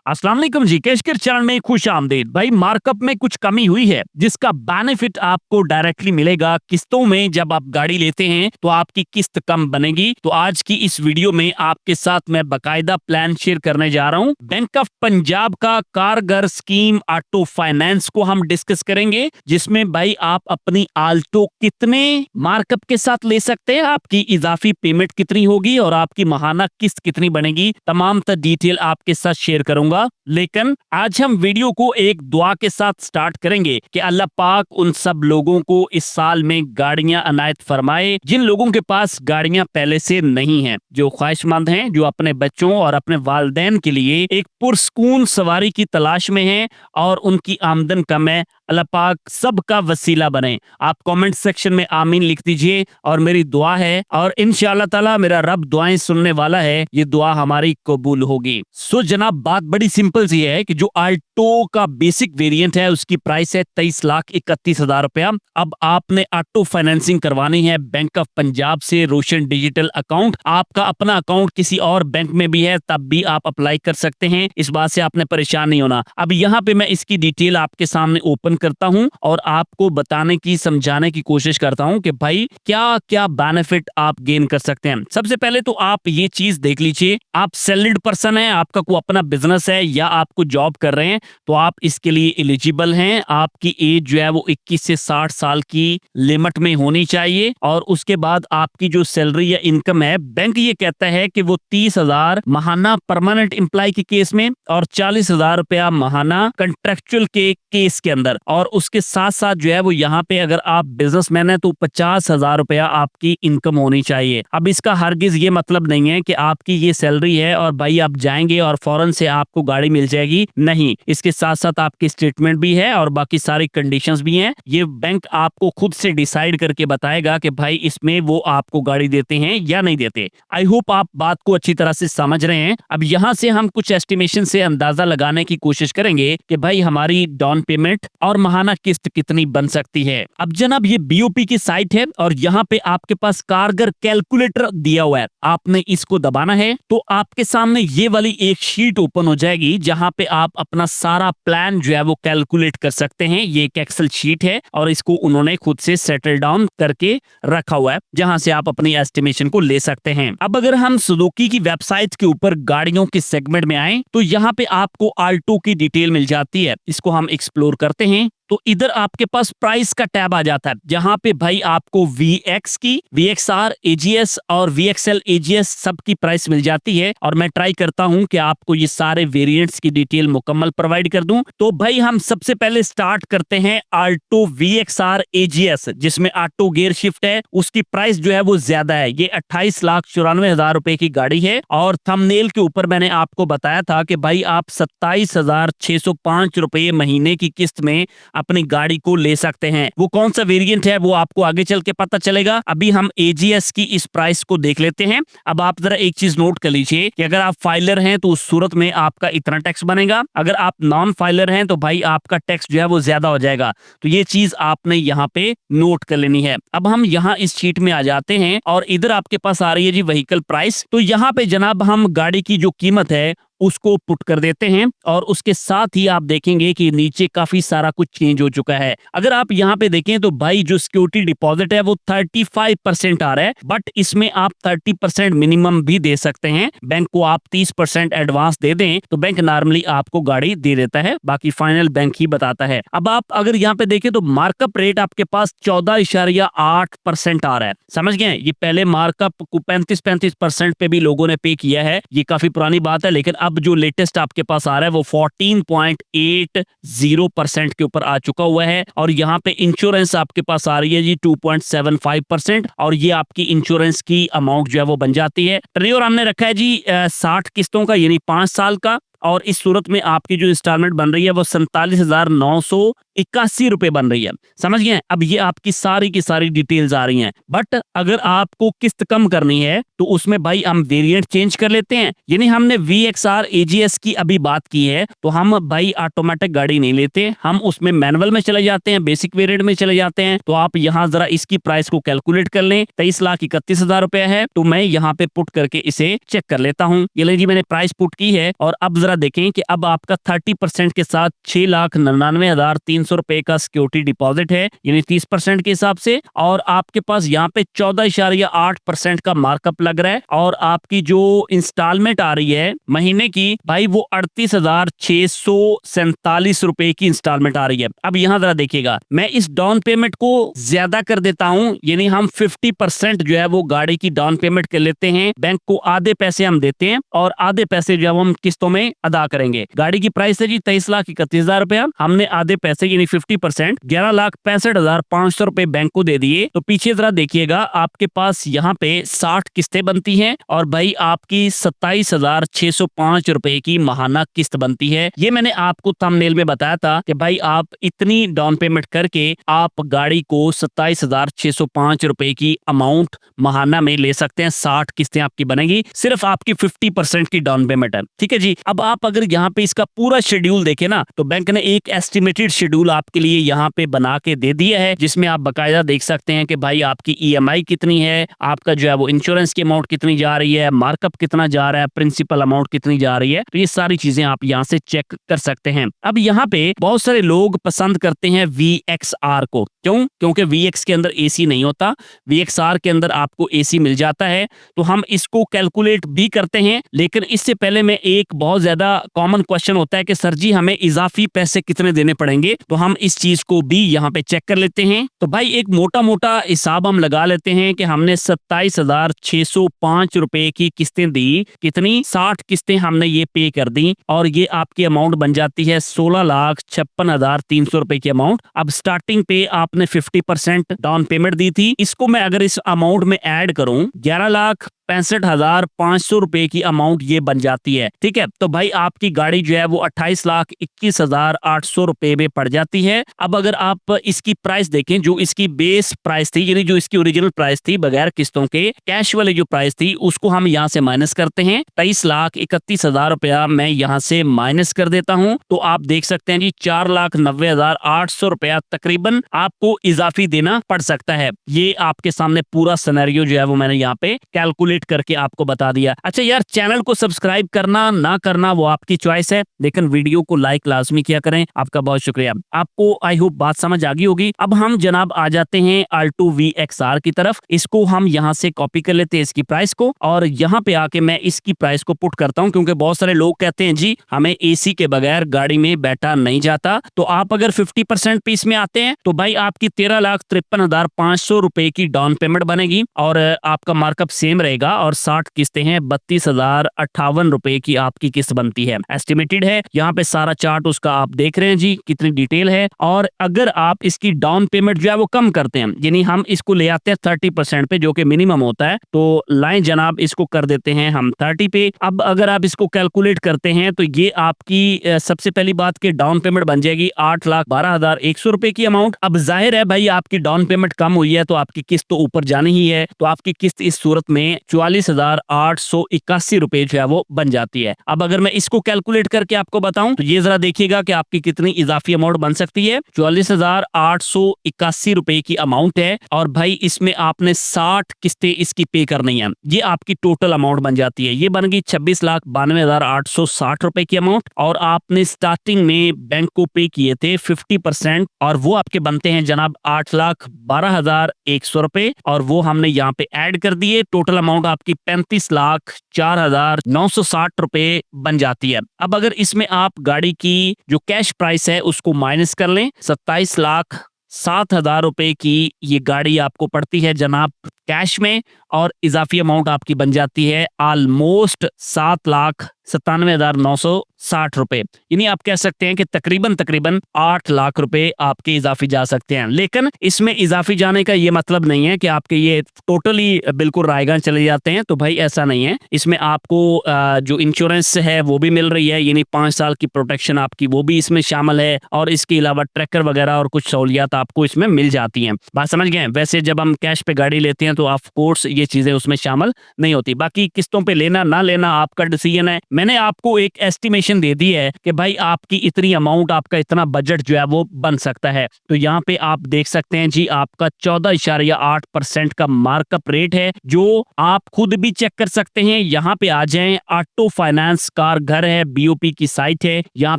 अस्सलाम वालेकुम जी, कैशकर चैनल में खुश आमदीद। भाई मार्कअप में कुछ कमी हुई है जिसका बेनिफिट आपको डायरेक्टली मिलेगा किस्तों में। जब आप गाड़ी लेते हैं तो आपकी किस्त कम बनेगी। तो आज की इस वीडियो में आपके साथ मैं बकायदा प्लान शेयर करने जा रहा हूं। बैंक ऑफ पंजाब का कारगर स्कीम ऑटो फाइनेंस को हम डिस्कस करेंगे, जिसमें भाई आप अपनी आल्टो कितने मार्कअप के साथ ले सकते हैं, आपकी इजाफी पेमेंट कितनी होगी और आपकी माहाना किस्त कितनी बनेगी। तमाम डिटेल आपके साथ शेयर करूंगा। लेकिन आज हम वीडियो को एक दुआ के साथ स्टार्ट करेंगे कि अल्लाह पाक उन सब लोगों को इस साल में गाड़ियां अनायत फरमाए जिन लोगों के पास गाड़ियां पहले से नहीं हैं, जो ख्वाहिशमंद हैं, जो अपने बच्चों और अपने वालिदैन के लिए एक पुरस्कून सवारी की तलाश में हैं और उनकी आमदन कम है। अल्लाह पाक सबका वसीला बने। आप कमेंट सेक्शन में आमीन लिख दीजिए और मेरी दुआ है, और इंशाअल्लाह ताला मेरा रब दुआएं सुनने वाला है, ये दुआ हमारी कबूल होगी। सो जनाब, बात बड़ी सिंपल सी है कि जो आल्टो का बेसिक वेरिएंट है उसकी प्राइस है 23,31,000 रुपया। अब आपने ऑटो फाइनेंसिंग करवानी है बैंक ऑफ पंजाब से, रोशन डिजिटल अकाउंट। आपका अपना अकाउंट किसी और बैंक में भी है तब भी आप अप्लाई कर सकते हैं, इस बात से आपने परेशान नहीं होना। अब यहाँ पे मैं इसकी डिटेल आपके सामने ओपन करता हूँ और आपको बताने की, समझाने की कोशिश करता हूँ कि भाई क्या क्या बेनिफिट आप गेन कर सकते हैं। सबसे पहले तो आप ये चीज देख लीजिए, आप सैलरीड पर्सन है, आपका कोई अपना बिजनेस है या आपको जॉब कर रहे हैं तो आप इसके लिए एलिजिबल हैं। आपकी एज जो है वो 21 से 60 साल की लिमिट में होनी चाहिए और उसके बाद आपकी जो सैलरी या इनकम है, बैंक ये कहता है कि वो 30,000 माहाना परमानेंट एम्प्लॉय के केस में और 40,000 रुपया माहाना कंट्रेक्चुअल के केस के अंदर। और उसके साथ साथ जो है वो यहाँ पे अगर आप बिजनेसमैन है तो 50,000 रुपया आपकी इनकम होनी चाहिए। अब इसका हरगिज ये मतलब नहीं है कि आपकी ये सैलरी है और भाई आप जाएंगे और फौरन से आपको गाड़ी मिल जाएगी, नहीं। इसके साथ साथ आपकी स्टेटमेंट भी है और बाकी सारी कंडीशंस भी हैं। ये बैंक आपको खुद से डिसाइड करके बताएगा कि भाई इसमें वो आपको गाड़ी देते हैं या नहीं देते। आई होप आप बात को अच्छी तरह से समझ रहे हैं। अब यहाँ से हम कुछ एस्टिमेशन से अंदाजा लगाने की कोशिश करेंगे कि भाई हमारी डाउन पेमेंट और माहाना किस्त कितनी बन सकती है। अब जनाब, ये बीओपी की साइट है और यहाँ पे आपके पास कारगर कैलकुलेटर दिया हुआ है। आपने इसको दबाना है तो आपके सामने ये वाली एक शीट ओपन हो जाएगी जहां पे आप अपना सारा प्लान जो है वो कैलकुलेट कर सकते हैं। ये एक एक्सेल शीट है और इसको उन्होंने खुद से सेटल डाउन करके रखा हुआ है, जहां से आप अपनी एस्टिमेशन को ले सकते हैं। अब अगर हम सुजुकी की वेबसाइट के ऊपर गाड़ियों के सेगमेंट में आए तो यहाँ पे आपको आल्टो की डिटेल मिल जाती है। इसको हम एक्सप्लोर करते हैं तो इधर आपके पास प्राइस का टैब आ जाता है, जहां पे भाई आपको VX की, VXR, AGS और VXL AGS सब की प्राइस मिल जाती है। और मैं ट्राई करता हूं कि आपको ये सारे वेरिएंट्स की डिटेल मुकम्मल प्रोवाइड कर दूं। तो भाई हम सबसे पहले स्टार्ट करते हैं आल्टो VXR AGS, जिसमें ऑटो गियर शिफ्ट है। उसकी प्राइस जो है वो ज्यादा है, ये 28,94,000 रुपए की गाड़ी है। और थंबनेल के ऊपर मैंने आपको बताया था कि भाई आप 27,605 रुपए महीने की किस्त में अपनी गाड़ी को ले सकते हैं। वो कौन सा वेरिएंट है वो आपको आगे चल के पता चलेगा। अभी हम AGS की इस प्राइस को देख लेते हैं। अब आप जरा एक चीज नोट कर लीजिए कि अगर आप फाइलर हैं तो उस सूरत में आपका इतना टैक्स बनेगा, अगर आप नॉन फाइलर हैं तो भाई आपका टैक्स जो है वो ज्यादा हो जाएगा। तो ये चीज आपने यहाँ पे नोट कर लेनी है। अब हम यहाँ इस शीट में आ जाते हैं और इधर आपके पास आ रही है जी व्हीकल प्राइस। तो यहाँ पे जनाब हम गाड़ी की जो कीमत है उसको पुट कर देते हैं और उसके साथ ही आप देखेंगे कि नीचे काफी सारा कुछ चेंज हो चुका है। अगर आप यहाँ पे देखें तो भाई जो सिक्योरिटी डिपॉजिट है वो 35% आ रहा है, बट इसमें आप 30% मिनिमम भी दे सकते हैं। बैंक को आप 30% एडवांस दे दें तो बैंक नॉर्मली आपको गाड़ी दे देता है, बाकी फाइनल बैंक ही बताता है। अब आप अगर यहाँ पे देखें तो मार्कअप रेट आपके पास 14.8% आ रहा है। समझ गए? ये पहले मार्कअप को 35% पे भी लोगों ने पे किया है, ये काफी पुरानी बात है। लेकिन अब जो लेटेस्ट आपके पास आ रहा है वो 14.80% के ऊपर आ चुका हुआ है। और यहाँ पे इंश्योरेंस आपके पास आ रही है जी 2.75%, और ये आपकी इंश्योरेंस की अमाउंट जो है वो बन जाती है। टेन्योर हमने रखा है जी 60 किस्तों का, यानी 5 साल का। और इस सूरत में आपकी जो इंस्टॉलमेंट बन रही है वो 47,981 रुपए बन रही है। समझ गए? अब ये आपकी सारी की सारी डिटेल्स आ रही हैं। बट अगर आपको किस्त कम करनी है तो उसमें भाई हम वेरिएंट चेंज कर लेते हैं। यानी हमने VXR AGS की अभी बात की है तो हम भाई ऑटोमेटिक गाड़ी नहीं लेते, हम उसमें मैनुअल में चले जाते हैं, बेसिक वेरिएंट में चले जाते हैं। तो आप यहाँ जरा इसकी प्राइस को कैलकुलेट कर लें। 23,31,000 रुपया है, तो मैं यहाँ पे पुट करके इसे चेक कर लेता हूँ। ये ले जी मैंने प्राइस पुट की है और अब जरा जरा देखें कि अब आपका 30% के साथ 6,99,300 रुपए का सिक्योरिटी डिपॉजिट है, यानी 30% के हिसाब से, और आपके पास यहाँ पे 14.8% का मार्कअप लग रहा है, और आपकी जो इंस्टॉलमेंट आ रही है महीने की भाई वो 38,647 रुपए की इंस्टॉलमेंट आ रही है। अब यहाँ जरा देखिएगा, मैं इस डाउन पेमेंट को ज्यादा कर देता हूँ, यानी हम 50% जो है वो गाड़ी की डाउन पेमेंट कर लेते हैं, बैंक को आधे पैसे हम देते हैं और आधे पैसे जो है हम किस्तों में अदा करेंगे। गाड़ी की प्राइस है जी 23,31,000 रुपया, हमने आधे पैसे यानी 50% 11,65,500 रुपए बैंक को दे दिए। तो पीछे जरा देखिएगा, आपके पास यहाँ पे 60 किस्तें बनती हैं और भाई आपकी 27,605 रुपए की माहाना किस्त बनती है। ये मैंने आपको थंबनेल में बताया था कि भाई आप इतनी डाउन पेमेंट करके आप गाड़ी को 27,605 रुपए की अमाउंट माहाना में ले सकते हैं। 60 किस्तें आपकी बनेगी, सिर्फ आपकी 50% की डाउन पेमेंट है, ठीक है जी। अब आप अगर यहाँ पे इसका पूरा शेड्यूल देखें ना, तो बैंक ने एक एस्टिमेटेड शेड्यूल आपके लिए यहाँ पे बना के दे दिया है, जिसमें आप बकायदा देख सकते हैं कि भाई आपकी EMI कितनी है, आपका जो है वो इंश्योरेंस की अमाउंट कितनी जा रही है, मार्कअप कितना जा रहा है, प्रिंसिपल अमाउंट कितनी जा रही है। तो ये सारी चीजें आप यहाँ से चेक कर सकते हैं। अब यहाँ पे बहुत सारे लोग पसंद करते हैं VXR को, क्यों? क्योंकि VX के अंदर AC नहीं होता, VXR के अंदर आपको AC मिल जाता है। तो हम इसको कैलकुलेट भी करते हैं, लेकिन इससे पहले में एक बहुत ज्यादा कॉमन क्वेश्चन होता है कि सर जी हमें इजाफी पैसे कितने देने पड़ेंगे, तो हम इस चीज को भी यहाँ पे चेक कर लेते हैं। तो भाई एक मोटा मोटा हिसाब हम लगा लेते हैं कि हमने 27,605 रुपए की किस्तें दी, कितनी 60 किस्तें हमने ये पे कर दी, और ये आपकी अमाउंट बन जाती है 16,56,300 रुपए की अमाउंट। अब स्टार्टिंग पे आपने 50% डाउन पेमेंट दी थी, इसको मैं अगर इस अमाउंट में ऐड करूं 11,65,500 रुपए की अमाउंट ये बन जाती है, ठीक है। तो भाई आपकी गाड़ी जो है वो 28,21,800 रुपए में पड़ जाती है। अब अगर आप इसकी प्राइस देखें, जो इसकी बेस प्राइस थी, यानी जो इसकी ओरिजिनल प्राइस थी बगैर किस्तों के, कैश वाली जो प्राइस थी उसको हम यहाँ से माइनस करते हैं, 23,31,000 रुपया मैं यहाँ से माइनस कर देता हूँ। तो आप देख सकते हैं जी 4,90,800 रुपया तकरीबन आपको इजाफी देना पड़ सकता है। ये आपके सामने पूरा सिनेरियो जो है वो मैंने यहाँ पे कैलकुलेट करके आपको बता दिया। अच्छा यार, चैनल को सब्सक्राइब करना ना करना वो आपकी चॉइस है, लेकिन वीडियो को लाइक लाजमी किया करें। आपका बहुत शुक्रिया। आपको आई होप बात समझ आ गई होगी। अब हम जनाब आ जाते हैं Alto VXR की तरफ। इसको हम यहाँ से कॉपी कर लेते हैं इसकी प्राइस को, और यहाँ पे आके मैं इसकी प्राइस को पुट करता हूँ, क्योंकि बहुत सारे लोग कहते हैं जी हमें AC के बगैर गाड़ी में बैठा नहीं जाता। तो आप अगर 50% पीस में आते हैं तो भाई आपकी 13,53,500 रुपए की डाउन पेमेंट बनेगी, और आपका मार्कअप सेम रहेगा, और 60 किस्तें हैं, 32,058 रुपए की आपकी किस्त बनती है। एस्टिमेटेड है, यहाँ पे सारा चार्ट उसका आप देख रहे हैं जी कितनी डिटेल है। और अगर आप इसकी डाउन पेमेंट जो है वो कम करते हैं, यानी हम इसको ले आते हैं 30% पे, जो कि मिनिमम होता है, तो लाइन जनाब इसको कर देते हैं हम 30 पे। अब अगर आप इसको कैलकुलेट करते हैं तो ये आपकी सबसे पहली बात की डाउन पेमेंट बन जाएगी 8,12,100 रुपए की अमाउंट। अब जाहिर है भाई आपकी डाउन पेमेंट कम हुई है तो आपकी किस्त तो ऊपर जानी ही है, तो आपकी किस्त इस सूरत में 44,881 रुपए जो है वो बन जाती है। अब अगर मैं इसको कैलकुलेट करके आपको बताऊं तो ये जरा देखिएगा कि आपकी कितनी इजाफी अमाउंट बन सकती है। 44,881 रुपए की अमाउंट है, और भाई इसमें आपने 60 किस्तें इसकी पे करनी है, ये आपकी टोटल अमाउंट बन जाती है। ये बन गई 26,92,860 रुपए की अमाउंट, और आपने स्टार्टिंग में बैंक को पे किए थे 50%, और वो आपके बनते हैं जनाब 8,12,100 रुपए, और वो हमने यहाँ पे ऐड कर दिए। टोटल अमाउंट आपकी 35,04,960 रुपए बन जाती है। अब अगर इसमें आप गाड़ी की जो कैश प्राइस है उसको माइनस कर लें, 27,07,000 रुपए की ये गाड़ी आपको पड़ती है जनाब कैश में, और इजाफी अमाउंट आपकी बन जाती है ऑलमोस्ट 7,97,960 रुपए। यानी आप कह सकते हैं कि तकरीबन 8 लाख रुपए आपके इजाफी जा सकते हैं। लेकिन इसमें इजाफी जाने का ये मतलब नहीं है कि आपके ये टोटली बिल्कुल रायगन चले जाते हैं, तो भाई ऐसा नहीं है। इसमें आपको जो इंश्योरेंस है वो भी मिल रही है, यानी 5 साल की प्रोटेक्शन आपकी वो भी इसमें शामिल है, और इसके अलावा ट्रैकर वगैरह और कुछ सहूलियात आपको इसमें मिल जाती हैं। बात समझ गए? वैसे जब हम कैश पे गाड़ी लेते हैं तो ऑफ कोर्स ये चीजें उसमें शामिल नहीं होती। बाकी किस्तों पे लेना ना लेना आपका डिसीजन है। मैंने आपको एक एस्टिमेशन दे दी है कि भाई आपकी इतनी अमाउंट, आपका इतना बजट जो है वो बन सकता है। तो यहाँ पे आप देख सकते हैं जी, आपका 14.8% का मार्कअप रेट है, जो आप खुद भी चेक कर सकते हैं। यहाँ पे आ जाएं, ऑटो फाइनेंस कार घर है, बीओपी की साइट है, यहाँ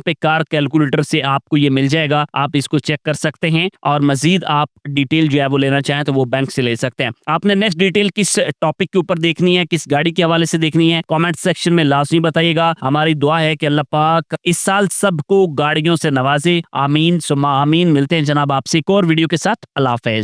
पे कार कैलकुलेटर से आपको ये मिल जाएगा, आप इसको चेक कर सकते हैं। और मजीद आप डिटेल जो है वो लेना चाहें तो वो बैंक से ले सकते हैं। आपने नेक्स्ट डिटेल किस टॉपिक के ऊपर देखनी है, किस गाड़ी के हवाले से देखनी है, कमेंट सेक्शन में लाजमी बताइएगा। हमारी दुआ है कि अल्लाह पाक इस साल सबको गाड़ियों से नवाजे। आमीन सुम्मा आमीन। मिलते हैं जनाब आपसे एक और वीडियो के साथ। अल्लाह हाफिज।